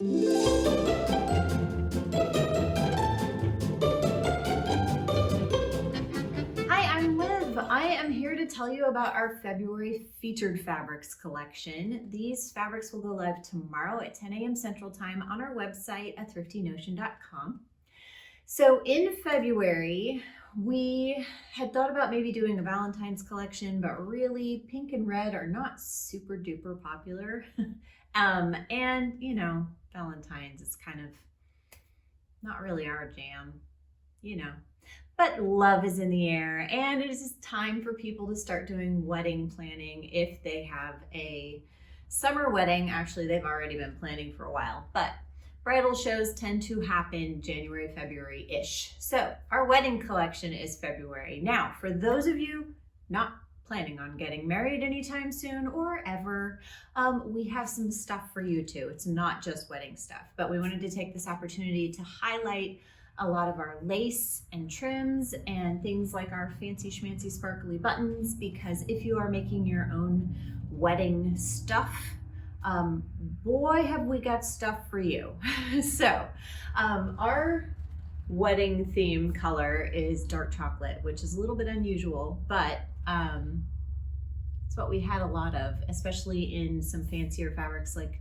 Hi, I'm Liv. I am here to tell you about our February featured fabrics collection. These fabrics will go live tomorrow at 10 a.m. Central Time on our website at thriftynotion.com. So in February, we had thought about maybe doing a Valentine's collection, but really pink and red are not super duper popular. And you know, Valentine's is kind of not really our jam, you know. But love is in the air, and it is time for people to start doing wedding planning if they have a summer wedding. Actually, they've already been planning for a while, but bridal shows tend to happen January, February-ish. So our wedding collection is February. Now, for those of you not planning on getting married anytime soon or ever, we have some stuff for you too. It's not just wedding stuff, but we wanted to take this opportunity to highlight a lot of our lace and trims and things like our fancy schmancy sparkly buttons, because if you are making your own wedding stuff, boy, have we got stuff for you. So our wedding theme color is dark chocolate, which is a little bit unusual, but it's what we had a lot of, especially in some fancier fabrics like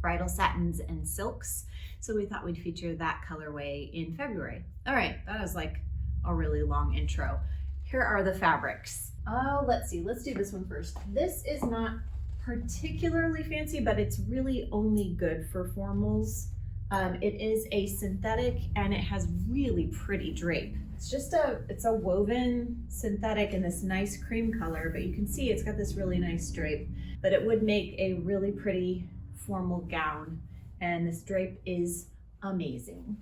bridal satins and silks. So we thought we'd feature that colorway in February. All right, that is like a really long intro. Here are the fabrics. Oh, let's see, let's do this one first. This is not particularly fancy, but it's really only good for formals. It is a synthetic and it has really pretty drape. It's a woven synthetic in this nice cream color, but you can see it's got this really nice drape, but it would make a really pretty formal gown, and this drape is amazing.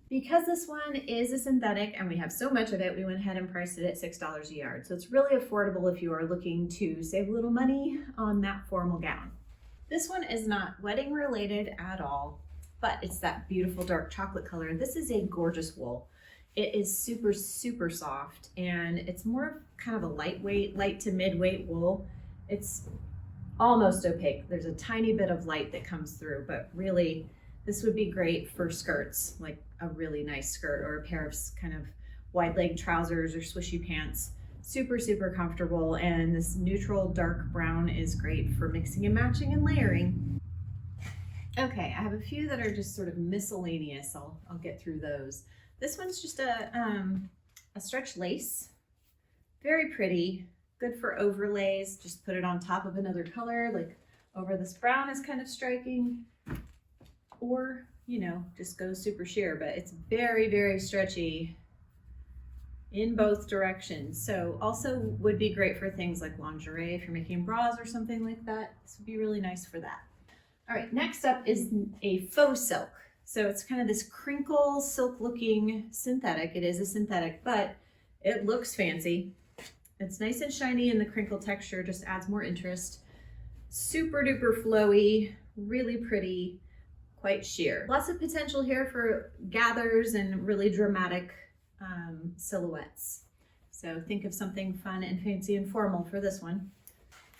Because this one is a synthetic and we have so much of it, we went ahead and priced it at $6 a yard. So it's really affordable if you are looking to save a little money on that formal gown. This one is not wedding related at all, but it's that beautiful dark chocolate color. This is a gorgeous wool. It is super, super soft, and it's more of kind of a lightweight, light to mid-weight wool. It's almost opaque. There's a tiny bit of light that comes through, but really this would be great for skirts, like a really nice skirt or a pair of kind of wide leg trousers or swishy pants. Super, super comfortable. And this neutral dark brown is great for mixing and matching and layering. Okay, I have a few that are just sort of miscellaneous. I'll get through those. This one's just a stretch lace, very pretty, good for overlays. Just put it on top of another color, like over this brown is kind of striking, or, you know, just go super sheer, but it's very, very stretchy in both directions. So also would be great for things like lingerie, if you're making bras or something like that. This would be really nice for that. All right, next up is a faux silk. So it's kind of this crinkle silk looking synthetic. It is a synthetic, but it looks fancy. It's nice and shiny, and the crinkle texture just adds more interest. Super duper flowy, really pretty, quite sheer. Lots of potential here for gathers and really dramatic silhouettes. So think of something fun and fancy and formal for this one.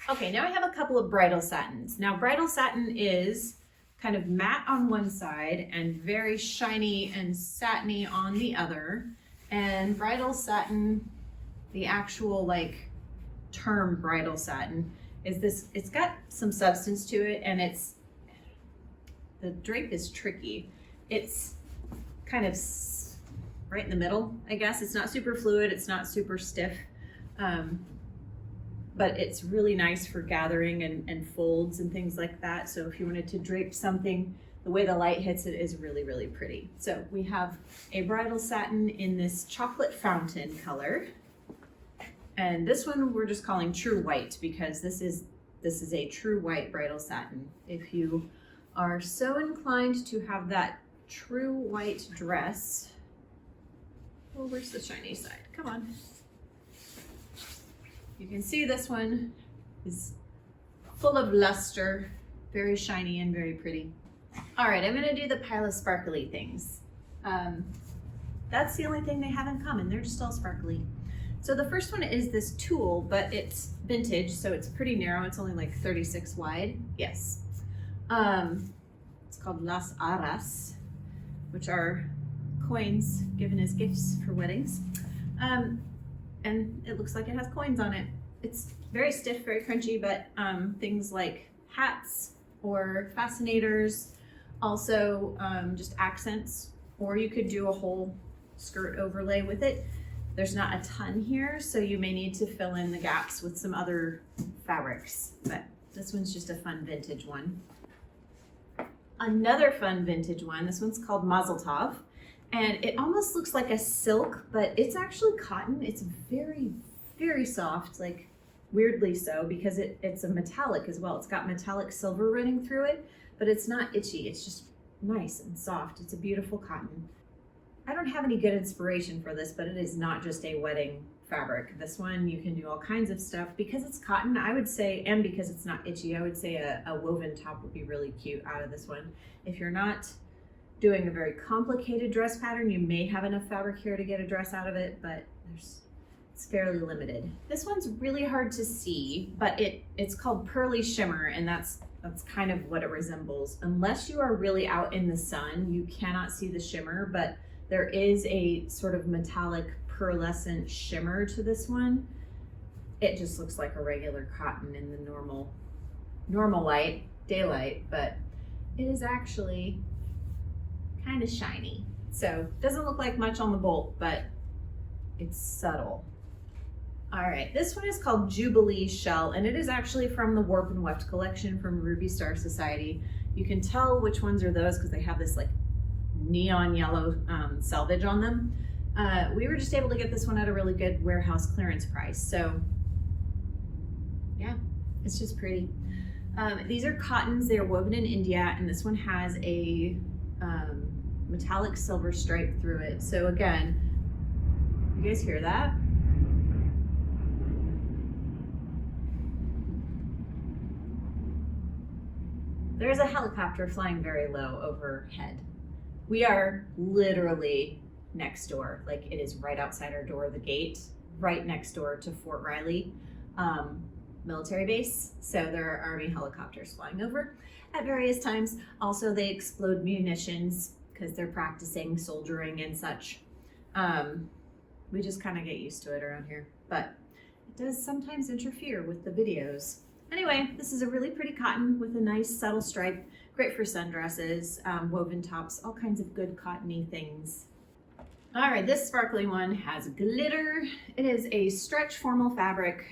Okay, now I have a couple of bridal satins. Now bridal satin is kind of matte on one side and very shiny and satiny on the other. And bridal satin, the actual like term bridal satin, is this, it's got some substance to it, and the drape is tricky. It's kind of right in the middle, I guess. It's not super fluid, it's not super stiff, but it's really nice for gathering and folds and things like that. So if you wanted to drape something, the way the light hits it is really, really pretty. So we have a bridal satin in this chocolate fountain color. And this one we're just calling true white, because this is a true white bridal satin. If you are so inclined to have that true white dress, oh, where's the shiny side? Come on. You can see this one is full of luster, very shiny and very pretty. All right, I'm gonna do the pile of sparkly things. That's the only thing they have in common. They're just all sparkly. So the first one is this tulle, but it's vintage, so it's pretty narrow. It's only like 36 wide. Yes. It's called Las Aras, which are coins given as gifts for weddings. And it looks like it has coins on it. It's very stiff, very crunchy, but things like hats or fascinators, also just accents, or you could do a whole skirt overlay with it. There's not a ton here, so you may need to fill in the gaps with some other fabrics, but this one's just a fun vintage one. Another fun vintage one, this one's called Mazel Tov, and it almost looks like a silk, but it's actually cotton. It's very, very soft, like weirdly so, because it's a metallic as well. It's got metallic silver running through it, but it's not itchy. It's just nice and soft. It's a beautiful cotton. I don't have any good inspiration for this, but it is not just a wedding fabric. This one, you can do all kinds of stuff. Because it's cotton, I would say, and because it's not itchy, I would say a woven top would be really cute out of this one. If you're not doing a very complicated dress pattern, you may have enough fabric here to get a dress out of it, but it's fairly limited. This one's really hard to see, but it's called Pearly Shimmer, and that's kind of what it resembles. Unless you are really out in the sun, you cannot see the shimmer, but there is a sort of metallic pearlescent shimmer to this one. It just looks like a regular cotton in the normal light, daylight, but it is actually kind of shiny. So it doesn't look like much on the bolt, but it's subtle. All right, this one is called Jubilee Shell, and it is actually from the Warp and Weft collection from Ruby Star Society. You can tell which ones are those because they have this like neon yellow selvage on them. We were just able to get this one at a really good warehouse clearance price. So yeah, it's just pretty. These are cottons. They are woven in India, and this one has a metallic silver stripe through it. So again, you guys hear that? There's a helicopter flying very low overhead. We are literally next door, like it is right outside our door, the gate, right next door to Fort Riley military base. So there are Army helicopters flying over at various times. Also, they explode munitions because they're practicing soldiering and such. We just kind of get used to it around here, but it does sometimes interfere with the videos. Anyway, this is a really pretty cotton with a nice subtle stripe, great for sundresses, woven tops, all kinds of good cottony things. All right, this sparkly one has glitter. It is a stretch formal fabric,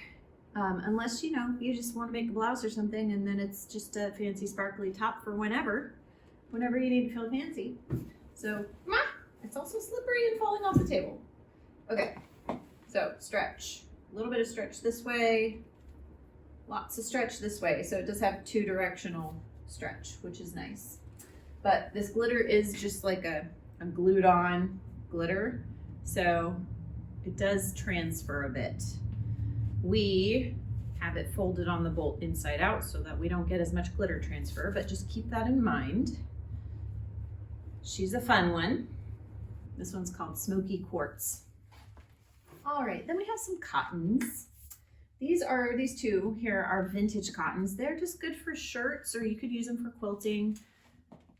unless you just want to make a blouse or something, and then it's just a fancy sparkly top for whenever you need to feel fancy. So, it's also slippery and falling off the table. Okay, so stretch, a little bit of stretch this way, lots of stretch this way. So it does have two directional stretch, which is nice. But this glitter is just like a glued on glitter. So it does transfer a bit. We have it folded on the bolt inside out so that we don't get as much glitter transfer, but just keep that in mind. She's a fun one. This one's called Smoky Quartz. All right, then we have some cottons. These two here are vintage cottons. They're just good for shirts, or you could use them for quilting.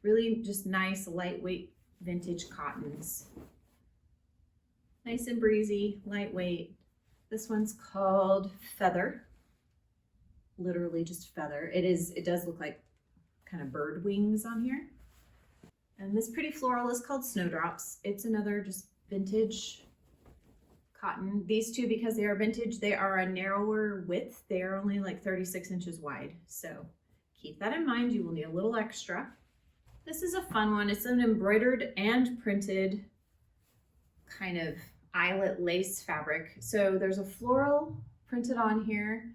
Really just nice, lightweight vintage cottons. Nice and breezy, lightweight. This one's called Feather. Literally just feather. It does look like kind of bird wings on here. And this pretty floral is called Snowdrops. It's another just vintage cotton. These two, because they are vintage, they are a narrower width. They are only like 36 inches wide. So keep that in mind. You will need a little extra. This is a fun one. It's an embroidered and printed kind of eyelet lace fabric. So there's a floral printed on here.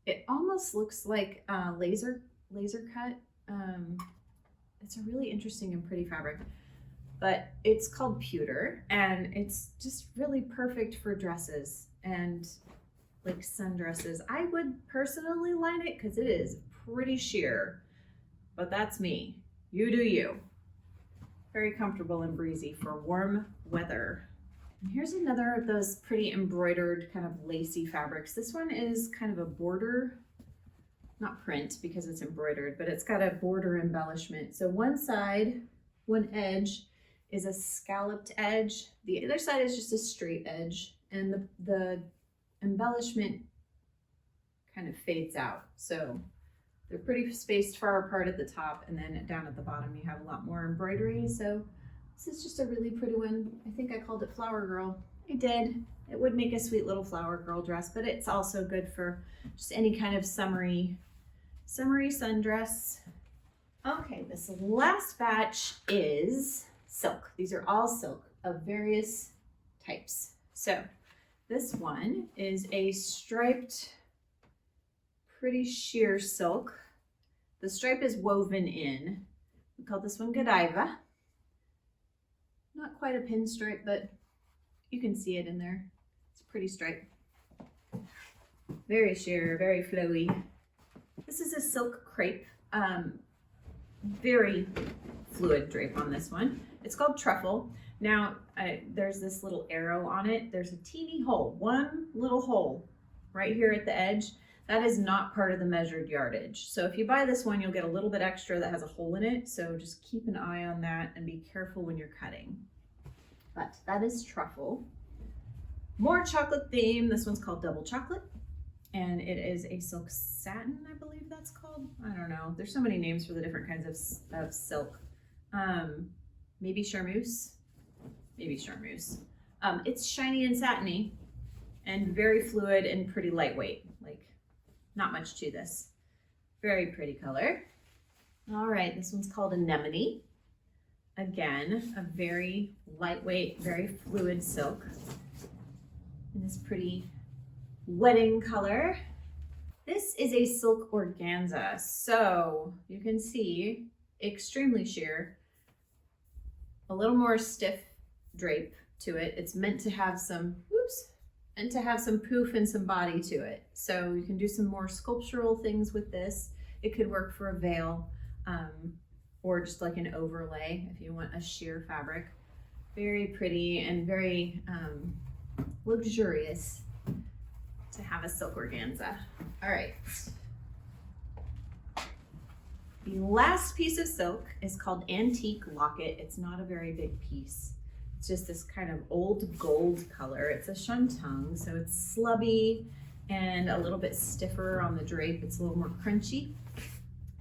It almost looks like laser cut. It's a really interesting and pretty fabric. But it's called pewter, and it's just really perfect for dresses and like sundresses. I would personally line it because it is pretty sheer, but that's me. You do you. Very comfortable and breezy for warm weather. And here's another of those pretty embroidered kind of lacy fabrics. This one is kind of a border not print because it's embroidered, but it's got a border embellishment. So one side, one edge is a scalloped edge. The other side is just a straight edge, and the embellishment kind of fades out. So they're pretty spaced far apart at the top, and then down at the bottom you have a lot more embroidery. So this is just a really pretty one. I think I called it Flower Girl. I did. It would make a sweet little flower girl dress, but it's also good for just any kind of summery sundress. Okay, this last batch is silk. These are all silk of various types. So this one is a striped, pretty sheer silk. The stripe is woven in. We call this one Godiva. Not quite a pinstripe, but you can see it in there. It's a pretty stripe. Very sheer, very flowy. This is a silk crepe. Very fluid drape on this one. It's called Truffle. Now, there's this little arrow on it. There's a teeny hole, one little hole right here at the edge. That is not part of the measured yardage. So if you buy this one, you'll get a little bit extra that has a hole in it. So just keep an eye on that and be careful when you're cutting. But that is Truffle. More chocolate theme. This one's called Double Chocolate. And it is a silk satin, I believe that's called. I don't know. There's so many names for the different kinds of silk. Maybe charmeuse. Maybe charmeuse. It's shiny and satiny and very fluid and pretty lightweight. Like, not much to this. Very pretty color. All right, this one's called Anemone. Again, a very lightweight, very fluid silk. In this pretty wedding color. This is a silk organza. So you can see extremely sheer, a little more stiff drape to it. It's meant to have some, poof and some body to it. So you can do some more sculptural things with this. It could work for a veil or just like an overlay if you want a sheer fabric. Very pretty and very luxurious to have a silk organza. All right. The last piece of silk is called Antique Locket. It's not a very big piece. It's just this kind of old gold color. It's a shantung, so it's slubby and a little bit stiffer on the drape. It's a little more crunchy.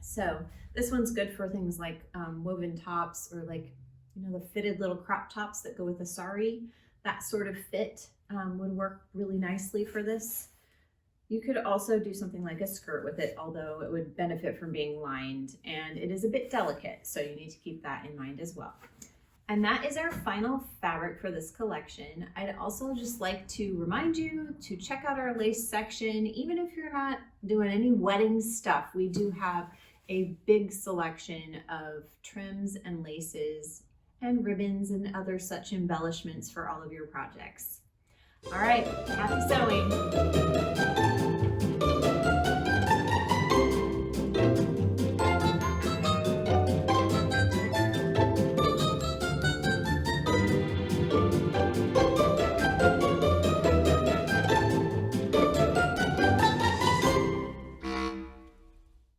So this one's good for things like woven tops or like, you know, the fitted little crop tops that go with a sari. That sort of fit would work really nicely for this. You could also do something like a skirt with it, although it would benefit from being lined, and it is a bit delicate, so you need to keep that in mind as well. And that is our final fabric for this collection. I'd also just like to remind you to check out our lace section. Even if you're not doing any wedding stuff, we do have a big selection of trims and laces and ribbons and other such embellishments for all of your projects. All right, happy sewing.